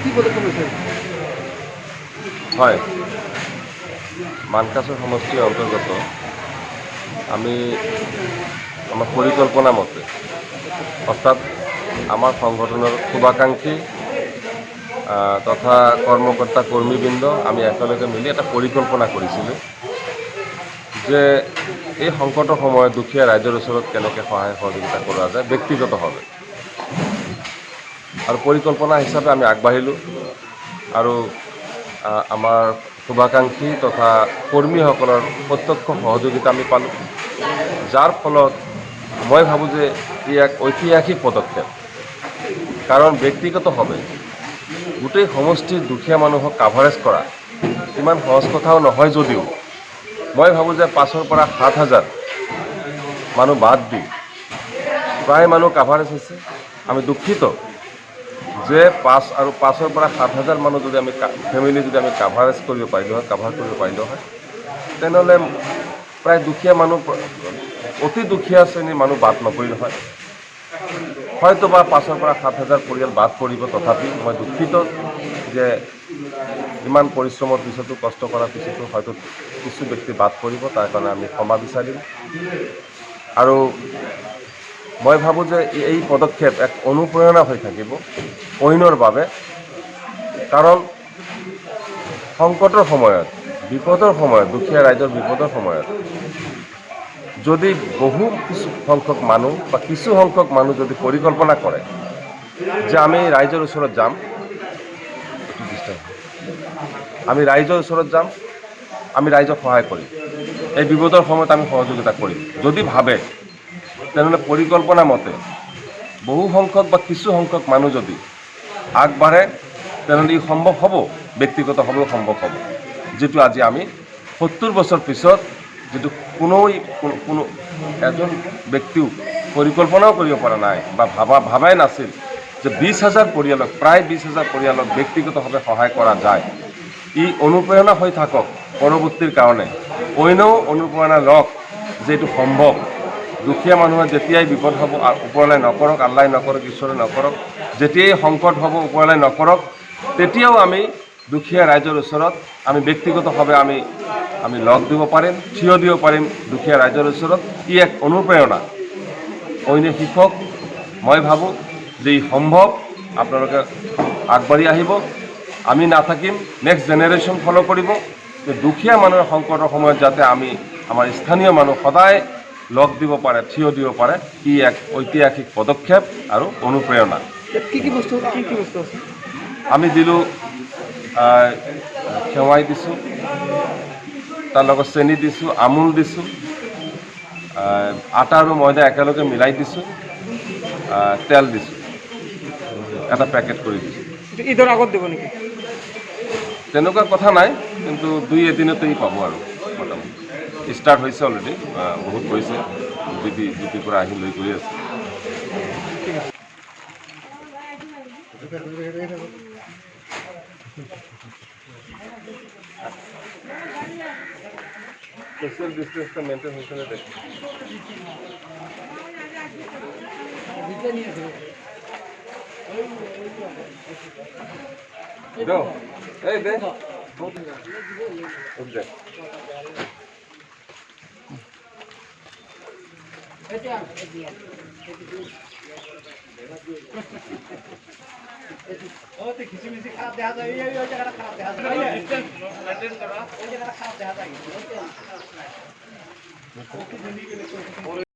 কি পদক্ষেপ লৈছে? হয়, মানকাছৰ সমষ্টিৰ অন্তৰ্গত আমি আমাৰ পৰিকল্পনা মতে অৰ্থাৎ আমাৰ সংগঠনৰ শুভাকাংক্ষী তথা কৰ্মকৰ্তা কৰ্মীবৃন্দ আমি একেলগে মিলি এটা পৰিকল্পনা কৰিছিলোঁ যে এই সংকটৰ সময়ত দুখীয়া ৰাইজৰ ওচৰত কেনেকৈ সহায় সহযোগিতা কৰা যায় ব্যক্তিগতভাৱে, আৰু পৰিকল্পনা হিচাপে আমি আগবাঢ়িলোঁ আৰু আমাৰ শুভাকাংক্ষী তথা কৰ্মীসকলৰ প্ৰত্যক্ষ সহযোগিতা আমি পালোঁ, যাৰ ফলত মই ভাবোঁ যে ই এক ঐতিহাসিক পদক্ষেপ। কাৰণ ব্যক্তিগতভাৱে গোটেই সমষ্টিৰ দুখীয়া মানুহক কাভাৰেজ কৰা ইমান সহজ কথাও নহয় যদিও মই ভাবোঁ যে 5,000 পৰা 7,000 মানুহ বাদ দি প্ৰায় মানুহ কাভাৰেজ হৈছে। আমি দুখিত যে 5,000 পৰা 7,000 মানুহ যদি আমি ফেমিলি যদি আমি কাভাৰেজ কৰিব পাৰিলোঁ হয়, কাভাৰ কৰিব পাৰিলোঁ হয়, তেনেহ'লে প্ৰায় দুখীয়া মানুহ, অতি দুখীয়া শ্ৰেণীৰ মানুহ বাদ নপৰিল হয়। হয়তো বা 5,000 পৰা 7,000 পৰিয়াল বাদ পৰিব। তথাপি মই দুখিত যে ইমান পৰিশ্ৰমৰ পিছতো, কষ্ট কৰাৰ পিছতো হয়তো কিছু ব্যক্তি বাদ পৰিব। তাৰ কাৰণে আমি ক্ষমা বিচাৰিম আৰু মই ভাবোঁ যে এই পদক্ষেপ এক অনুপ্ৰেৰণা হৈ থাকিব অইনৰ বাবে। কাৰণ সংকটৰ সময়ত, বিপদৰ সময়ত, দুখীয়া ৰাইজৰ বিপদৰ সময়ত যদি বহু কিছু সংখ্যক মানুহ বা কিছু সংখ্যক মানুহ যদি পৰিকল্পনা কৰে যে আমি ৰাইজৰ ওচৰত যাম, আমি ৰাইজৰ ওচৰত যাম, আমি ৰাইজক সহায় কৰিম, এই বিপদৰ সময়ত আমি সহযোগিতা কৰিম, যদি ভাবে তেনেহ'লে পৰিকল্পনা মতে বহু সংখ্যক বা কিছু সংখ্যক মানুহ যদি আগবাঢ়ে তেনেহ'লে ই সম্ভৱ হ'ব, ব্যক্তিগতভাৱেও সম্ভৱ হ'ব। যিটো আজি আমি 70 বছৰ পিছত যিটো কোনো এজন ব্যক্তিও পৰিকল্পনাও কৰিব পৰা নাই বা ভাবাই নাছিল যে 20,000 পৰিয়ালক, প্ৰায় 20,000 পৰিয়ালক ব্যক্তিগতভাৱে সহায় কৰা যায়। ই অনুপ্ৰেৰণা হৈ থাকক পৰৱৰ্তীৰ কাৰণে, অইনেও অনুপ্ৰেৰণা লওক যে এইটো সম্ভৱ। দুখীয়া মানুহে যেতিয়াই বিপদ হ'ব, ওপৰলৈ নকৰক, আল্লাই নকৰক, ঈশ্বৰে নকৰক, যেতিয়াই সংকট হ'ব ওপৰলৈ নকৰক, তেতিয়াও আমি দুখীয়া ৰাইজৰ ওচৰত আমি ব্যক্তিগতভাৱে আমি লগ দিব পাৰিম, থিয় দিব পাৰিম দুখীয়া ৰাইজৰ ওচৰত। ই এক অনুপ্ৰেৰণা। অইনে শিকক, মই ভাবোঁ যে ই সম্ভৱ। আপোনালোকে আগবাঢ়ি আহিব, আমি নাথাকিম, নেক্সট জেনেৰেশ্যন ফ'ল' কৰিব। যে দুখীয়া মানুহৰ সংকটৰ সময়ত যাতে আমাৰ স্থানীয় মানুহ সদায় লগ দিব পাৰে, থিয় দিব পাৰে, ই এক ঐতিহাসিক পদক্ষেপ আৰু অনুপ্ৰেৰণা। কি বস্তু আছে? আমি দিলোঁ সেৱাই দিছোঁ, তাৰ লগত চেনি দিছোঁ, আমুল দিছোঁ, আটা আৰু ময়দা একেলগে মিলাই দিছোঁ, তেল দিছোঁ, এটা পেকেট কৰি দিছোঁ। ঈদৰ আগত দিব নেকি? তেনেকুৱা কথা নাই, কিন্তু 2-এদিনতেই পাব আৰু মোটামুটি। ষ্টাৰ্ট হৈছে অলৰেডি, বহুত হৈছে, ডিউটিৰ পৰা আহি লৈ গৈ আছে। সোশ্যাল ডিস্টেন্সটা মেনটেন হয়েছে না দেখুন। এই দে খিচিমিচি খারাপ দেখা যায়, ওই জায়গাটা খারাপ দেখা যায়, ওই জায়গাটা খারাপ দেখা যায়।